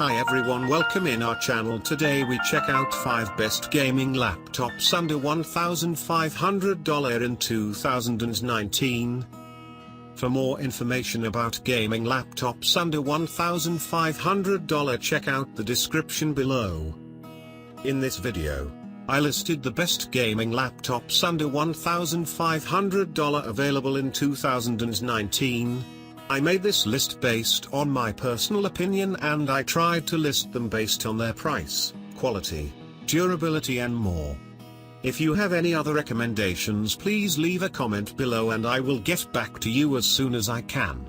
Hi everyone, welcome in our channel. Today we check out 5 best gaming laptops under $1,500 in 2019. For more information about gaming laptops under $1,500, check out the description below. In this video, I listed the best gaming laptops under $1,500 available in 2019. I made this list based on my personal opinion and I tried to list them based on their price, quality, durability and more. If you have any other recommendations, please leave a comment below and I will get back to you as soon as I can.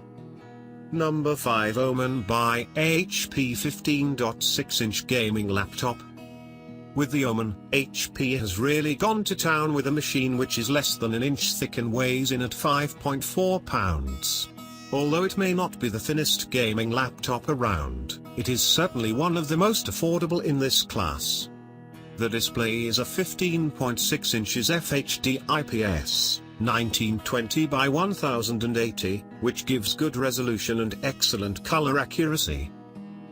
Number 5, Omen by HP 15.6-inch gaming laptop. With the Omen, HP has really gone to town with a machine which is less than an inch thick and weighs in at 5.4 pounds. Although it may not be the thinnest gaming laptop around, it is certainly one of the most affordable in this class. The display is a 15.6 inches FHD IPS, 1920 by 1080, which gives good resolution and excellent color accuracy.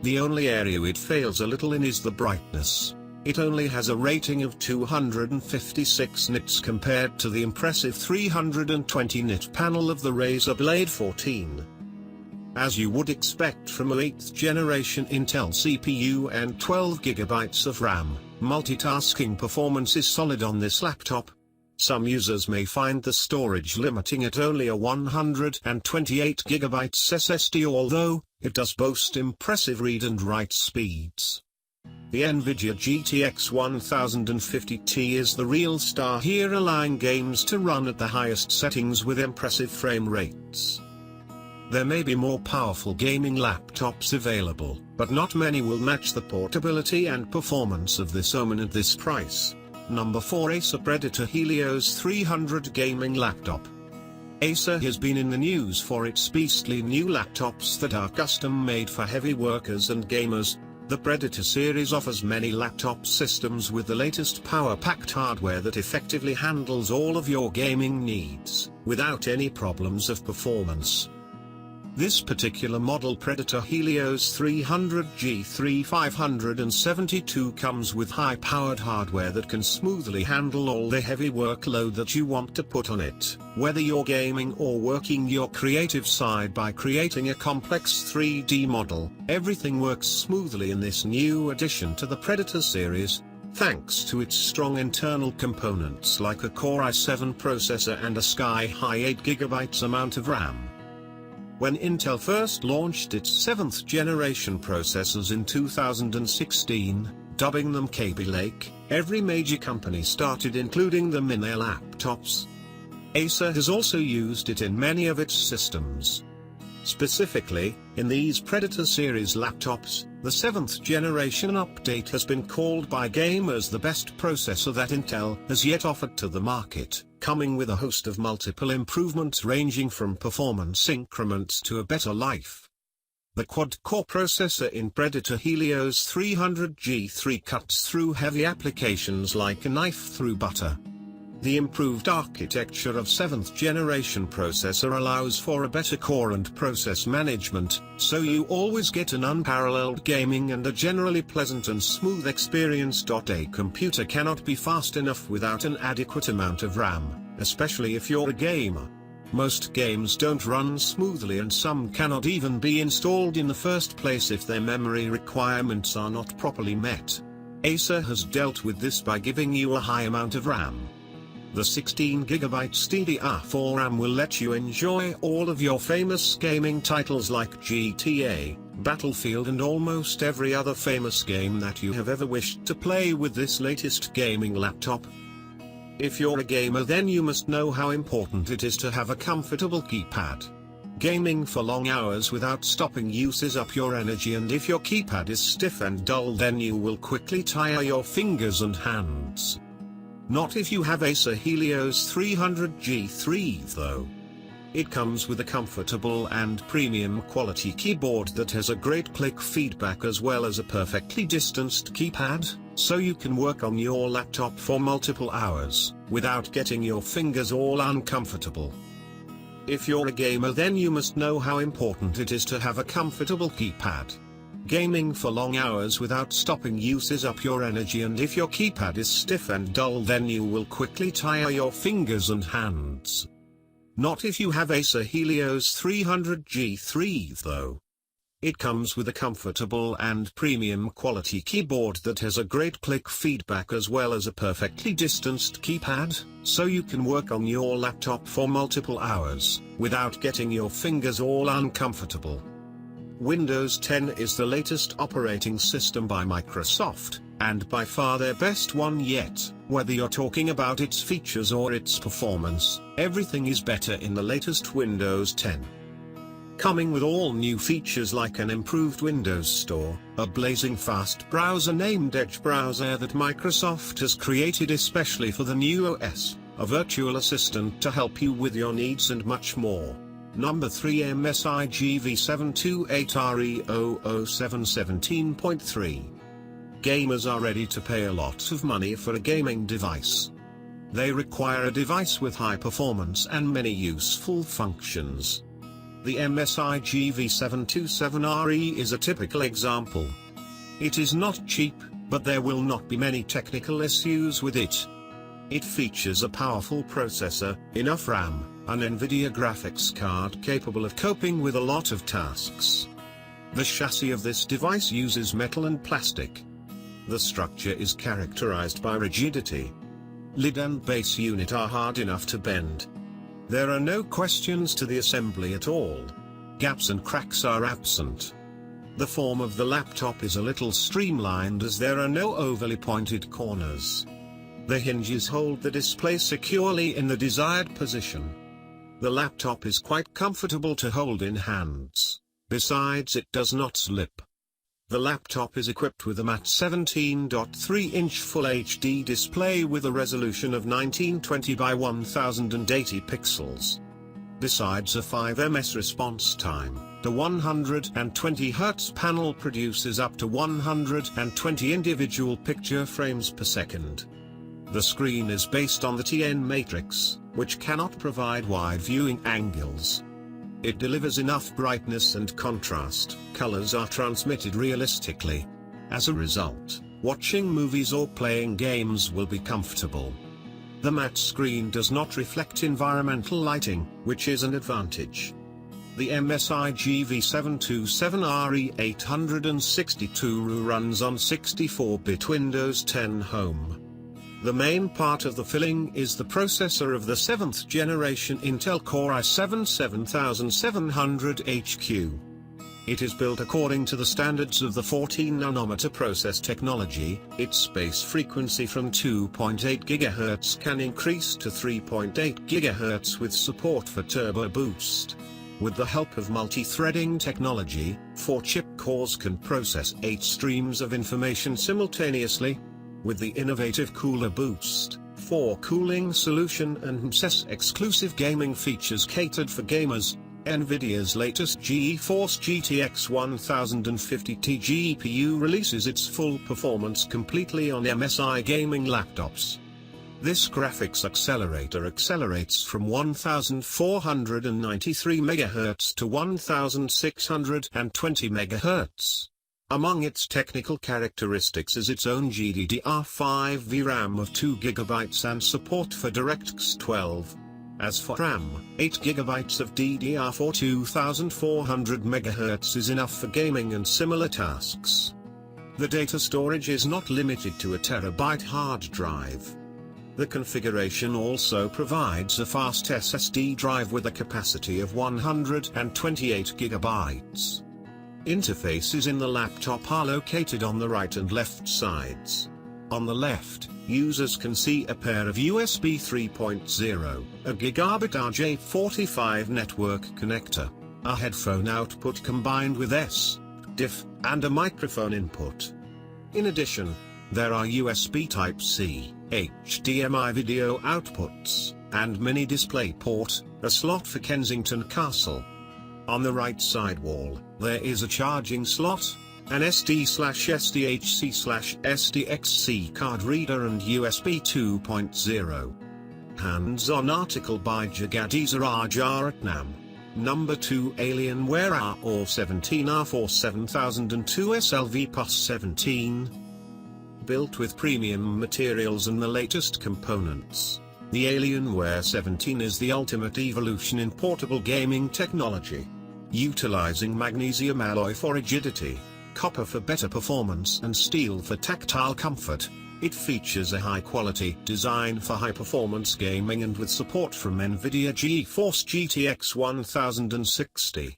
The only area it fails a little in is the brightness. It only has a rating of 256 nits compared to the impressive 320 nit panel of the Razer Blade 14. As you would expect from a 8th generation Intel CPU and 12GB of RAM, multitasking performance is solid on this laptop. Some users may find the storage limiting at only a 128GB SSD, although it does boast impressive read and write speeds. The NVIDIA GTX 1050 is the real star here, allowing games to run at the highest settings with impressive frame rates. There may be more powerful gaming laptops available, but not many will match the portability and performance of this Omen at this price. Number 4, Acer Predator Helios 300 gaming laptop. Acer has been in the news for its beastly new laptops that are custom made for heavy workers and gamers. The Predator series offers many laptop systems with the latest power-packed hardware that effectively handles all of your gaming needs, without any problems of performance. This particular model, Predator Helios 300 G3572, comes with high-powered hardware that can smoothly handle all the heavy workload that you want to put on it, whether you're gaming or working your creative side by creating a complex 3D model. Everything works smoothly in this new addition to the Predator series, thanks to its strong internal components like a Core i7 processor and a sky-high 8GB amount of RAM. When Intel first launched its 7th generation processors in 2016, dubbing them Kaby Lake, every major company started including them in their laptops. Acer has also used it in many of its systems. Specifically, in these Predator series laptops, the 7th generation update has been called by gamers the best processor that Intel has yet offered to the market, coming with a host of multiple improvements ranging from performance increments to a better life. The quad-core processor in Predator Helios 300 G3 cuts through heavy applications like a knife through butter. The improved architecture of 7th generation processor allows for a better core and process management, so you always get an unparalleled gaming and a generally pleasant and smooth experience. A computer cannot be fast enough without an adequate amount of RAM, especially if you're a gamer. Most games don't run smoothly and some cannot even be installed in the first place if their memory requirements are not properly met. Acer has dealt with this by giving you a high amount of RAM. The 16GB DDR4 RAM will let you enjoy all of your famous gaming titles like GTA, Battlefield and almost every other famous game that you have ever wished to play with this latest gaming laptop. If you're a gamer, then you must know how important it is to have a comfortable keypad. Gaming for long hours without stopping uses up your energy, and if your keypad is stiff and dull, then you will quickly tire your fingers and hands. Not if you have Acer Helios 300 G3 though. It comes with a comfortable and premium quality keyboard that has a great click feedback as well as a perfectly distanced keypad, so you can work on your laptop for multiple hours, without getting your fingers all uncomfortable. If you're a gamer, then you must know how important it is to have a comfortable keypad. Gaming for long hours without stopping uses up your energy, and if your keypad is stiff and dull, then you will quickly tire your fingers and hands. Not if you have Acer Helios 300 G3 though. It comes with a comfortable and premium quality keyboard that has a great click feedback as well as a perfectly distanced keypad, so you can work on your laptop for multiple hours, without getting your fingers all uncomfortable. Windows 10 is the latest operating system by Microsoft, and by far their best one yet. Whether you're talking about its features or its performance, everything is better in the latest Windows 10. Coming with all new features like an improved Windows Store, a blazing fast browser named Edge Browser that Microsoft has created especially for the new OS, a virtual assistant to help you with your needs, and much more. Number 3, MSI GV728RE007 17.3. Gamers are ready to pay a lot of money for a gaming device. They require a device with high performance and many useful functions. The MSI GV727RE is a typical example. It is not cheap, but there will not be many technical issues with it. It features a powerful processor, enough RAM, an NVIDIA graphics card capable of coping with a lot of tasks. The chassis of this device uses metal and plastic. The structure is characterized by rigidity. Lid and base unit are hard enough to bend. There are no questions to the assembly at all. Gaps and cracks are absent. The form of the laptop is a little streamlined as there are no overly pointed corners. The hinges hold the display securely in the desired position. The laptop is quite comfortable to hold in hands. Besides, it does not slip. The laptop is equipped with a matte 17.3-inch Full HD display with a resolution of 1920 by 1080 pixels. Besides a 5 ms response time, the 120 Hz panel produces up to 120 individual picture frames per second. The screen is based on the TN matrix, which cannot provide wide viewing angles. It delivers enough brightness and contrast, colors are transmitted realistically. As a result, watching movies or playing games will be comfortable. The matte screen does not reflect environmental lighting, which is an advantage. The MSI GV727RE862 runs on 64-bit Windows 10 Home. The main part of the filling is the processor of the 7th generation Intel Core i7 7700HQ. It is built according to the standards of the 14nm process technology. Its base frequency from 2.8 GHz can increase to 3.8 GHz with support for turbo boost. With the help of multi-threading technology, 4-chip cores can process 8 streams of information simultaneously. With the innovative Cooler Boost 4 cooling solution and MSI exclusive gaming features catered for gamers, NVIDIA's latest GeForce GTX 1050 GPU releases its full performance completely on MSI gaming laptops. This graphics accelerator accelerates from 1493 MHz to 1620 MHz. Among its technical characteristics is its own GDDR5 VRAM of 2 GB and support for DirectX 12. As for RAM, 8 GB of DDR4 2400 MHz is enough for gaming and similar tasks. The data storage is not limited to a terabyte hard drive. The configuration also provides a fast SSD drive with a capacity of 128 GB. Interfaces in the laptop are located on the right and left sides. On the left, users can see a pair of USB 3.0, a gigabit RJ45 network connector, a headphone output combined with SDIF, and a microphone input. In addition, there are USB Type-C, HDMI video outputs, and mini DisplayPort, a slot for Kensington Castle. On the right side wall, there is a charging slot, an SD/SDHC/SDXC card reader and USB 2.0. Hands-on article by Jagadish Rajaratnam. Number 2 Alienware R17 R4702 SLV Plus 17. Built with premium materials and the latest components, the Alienware 17 is the ultimate evolution in portable gaming technology. Utilizing magnesium alloy for rigidity, copper for better performance and steel for tactile comfort, it features a high-quality design for high-performance gaming and with support from NVIDIA GeForce GTX 1060.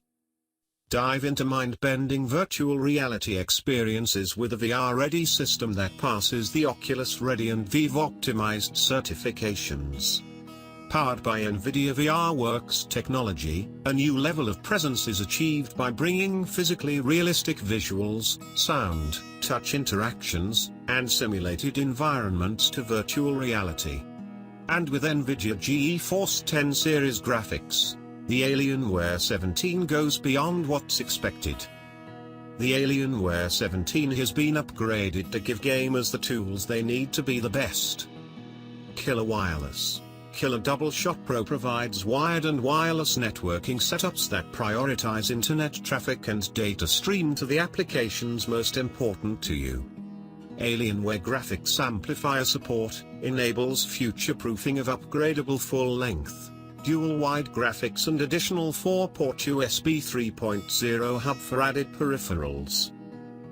Dive into mind-bending virtual reality experiences with a VR-ready system that passes the Oculus Ready and Vive optimized certifications. Powered by NVIDIA VRWorks technology, a new level of presence is achieved by bringing physically realistic visuals, sound, touch interactions, and simulated environments to virtual reality. And with NVIDIA GeForce 10 series graphics, the Alienware 17 goes beyond what's expected. The Alienware 17 has been upgraded to give gamers the tools they need to be the best. Killer Wireless. Killer Double Shot Pro provides wired and wireless networking setups that prioritize internet traffic and data stream to the applications most important to you. Alienware Graphics Amplifier support enables future-proofing of upgradable full-length, dual-wide graphics and additional 4-port USB 3.0 hub for added peripherals.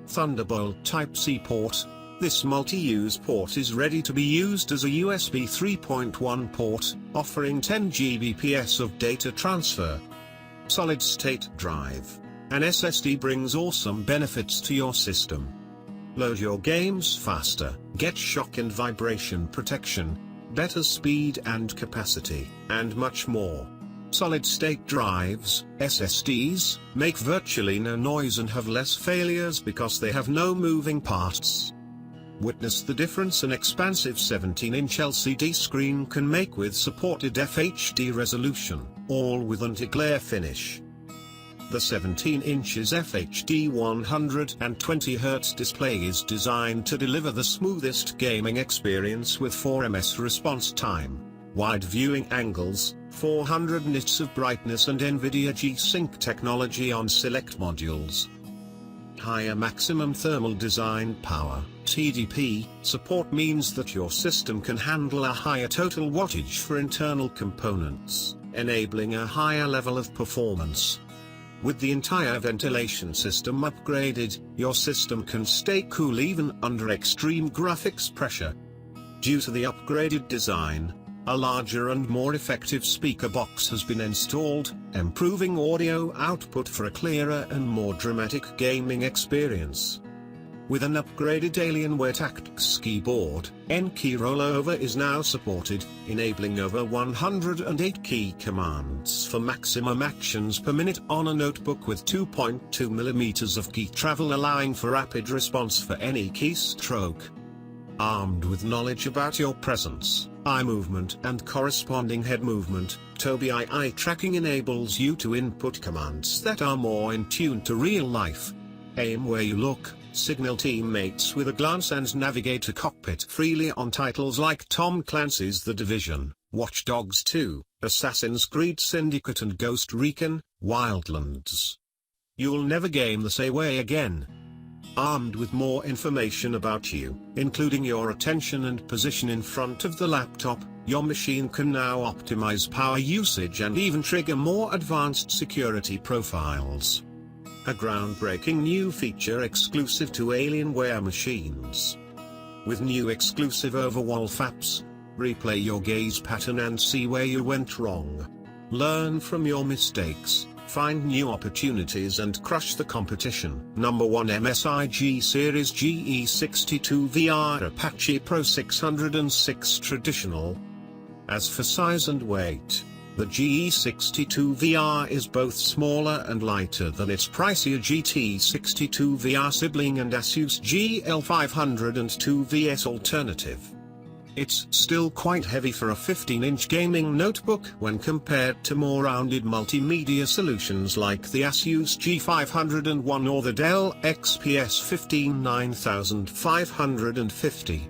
Thunderbolt Type-C port. This multi-use port is ready to be used as a USB 3.1 port, offering 10 Gbps of data transfer. Solid-state drive. An SSD brings awesome benefits to your system. Load your games faster, get shock and vibration protection, better speed and capacity, and much more. Solid-state drives, SSDs, make virtually no noise and have less failures because they have no moving parts. Witness the difference an expansive 17-inch LCD screen can make with supported FHD resolution, all with anti-glare finish. The 17 inches FHD 120Hz display is designed to deliver the smoothest gaming experience with 4ms response time, wide viewing angles, 400 nits of brightness and NVIDIA G-Sync technology on select modules. Higher maximum thermal design power, TDP, support means that your system can handle a higher total wattage for internal components, enabling a higher level of performance. With the entire ventilation system upgraded, your system can stay cool even under extreme graphics pressure. Due to the upgraded design, a larger and more effective speaker box has been installed, improving audio output for a clearer and more dramatic gaming experience. With an upgraded Alienware Tactics keyboard, N-key rollover is now supported, enabling over 108 key commands for maximum actions per minute on a notebook with 2.2mm of key travel, allowing for rapid response for any keystroke. Armed with knowledge about your presence, eye movement and corresponding head movement, Tobii eye tracking enables you to input commands that are more in tune to real life. Aim where you look, signal teammates with a glance and navigate a cockpit freely on titles like Tom Clancy's The Division, Watch Dogs 2, Assassin's Creed Syndicate and Ghost Recon Wildlands. You'll never game the same way again. Armed with more information about you, including your attention and position in front of the laptop, your machine can now optimize power usage and even trigger more advanced security profiles. A groundbreaking new feature exclusive to Alienware machines. With new exclusive overwall FAPs, replay your gaze pattern and see where you went wrong. Learn from your mistakes, find new opportunities and crush the competition. Number 1 MSI GSeries GE62 VR Apache Pro 606 Traditional. As for size and weight, the GE62 VR is both smaller and lighter than its pricier GT62 VR sibling and Asus GL502 VS alternative. It's still quite heavy for a 15-inch gaming notebook when compared to more rounded multimedia solutions like the Asus G501 or the Dell XPS 15 9550.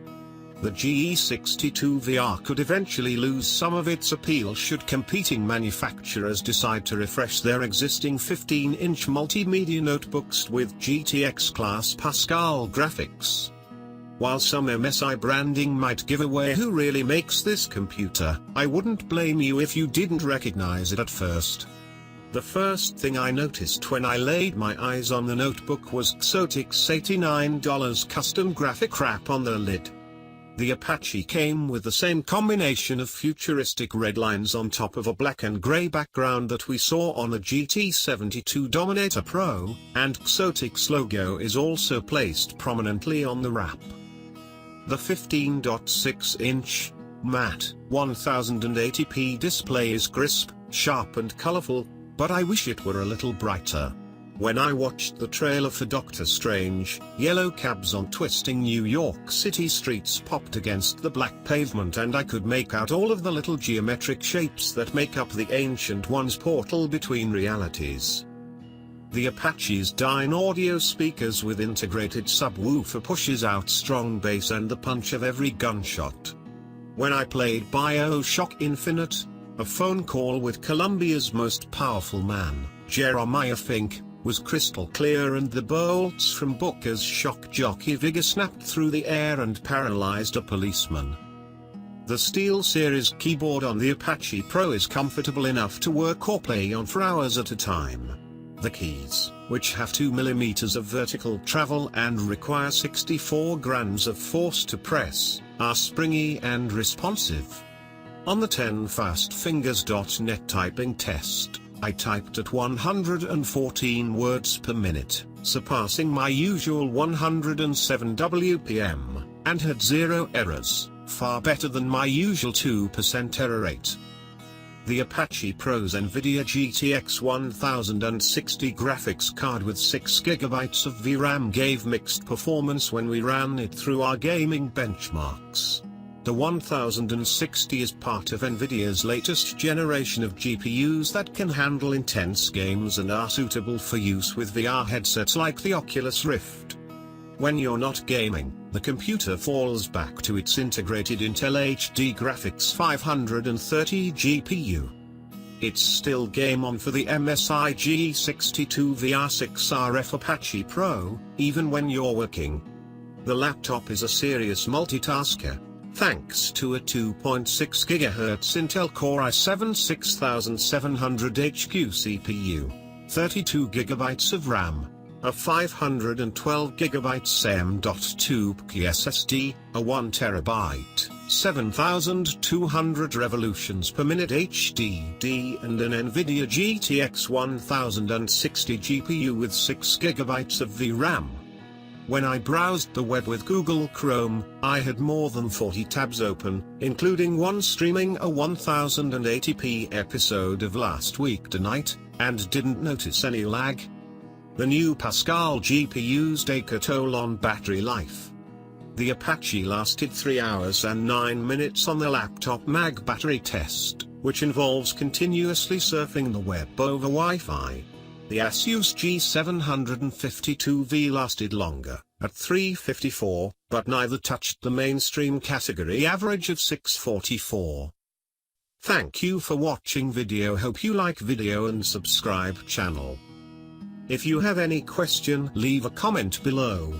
The GE62 VR could eventually lose some of its appeal should competing manufacturers decide to refresh their existing 15-inch multimedia notebooks with GTX class Pascal graphics. While some MSI branding might give away who really makes this computer, I wouldn't blame you if you didn't recognize it at first. The first thing I noticed when I laid my eyes on the notebook was Xotic's $89 custom graphic wrap on the lid. The Apache came with the same combination of futuristic red lines on top of a black and gray background that we saw on the GT72 Dominator Pro, and Xotic's logo is also placed prominently on the wrap. The 15.6-inch, matte, 1080p display is crisp, sharp and colorful, but I wish it were a little brighter. When I watched the trailer for Doctor Strange, yellow cabs on twisting New York City streets popped against the black pavement and I could make out all of the little geometric shapes that make up the Ancient One's portal between realities. The Apache's Dyne audio speakers with integrated subwoofer pushes out strong bass and the punch of every gunshot. When I played BioShock Infinite, a phone call with Columbia's most powerful man, Jeremiah Fink, was crystal clear and the bolts from Booker's shock jockey vigor snapped through the air and paralyzed a policeman. The SteelSeries keyboard on the Apache Pro is comfortable enough to work or play on for hours at a time. The keys, which have 2 mm of vertical travel and require 64 grams of force to press, are springy and responsive. On the 10fastfingers.net typing test, I typed at 114 words per minute, surpassing my usual 107 WPM, and had 0 errors, far better than my usual 2% error rate. The Apache Pro's NVIDIA GTX 1060 graphics card with 6GB of VRAM gave mixed performance when we ran it through our gaming benchmarks. The 1060 is part of NVIDIA's latest generation of GPUs that can handle intense games and are suitable for use with VR headsets like the Oculus Rift. When you're not gaming, the computer falls back to its integrated Intel HD Graphics 530 GPU. It's still game on for the MSI GE62 VR6RF Apache Pro, even when you're working. The laptop is a serious multitasker, thanks to a 2.6 GHz Intel Core i7 6700HQ CPU, 32 GB of RAM, a 512 GB M.2 SSD, a 1 TB, 7200 revolutions per minute HDD and an NVIDIA GTX 1060 GPU with 6 GB of VRAM. When I browsed the web with Google Chrome, I had more than 40 tabs open, including one streaming a 1080p episode of Last Week Tonight, and didn't notice any lag. The new Pascal GPUs take a toll on battery life. The Apache lasted 3 hours and 9 minutes on the laptop mag battery test, which involves continuously surfing the web over Wi-Fi. The Asus G752V lasted longer, at 354, but neither touched the mainstream category average of 644. Thank you for watching video. Hope you like video and subscribe channel. If you have any question, leave a comment below.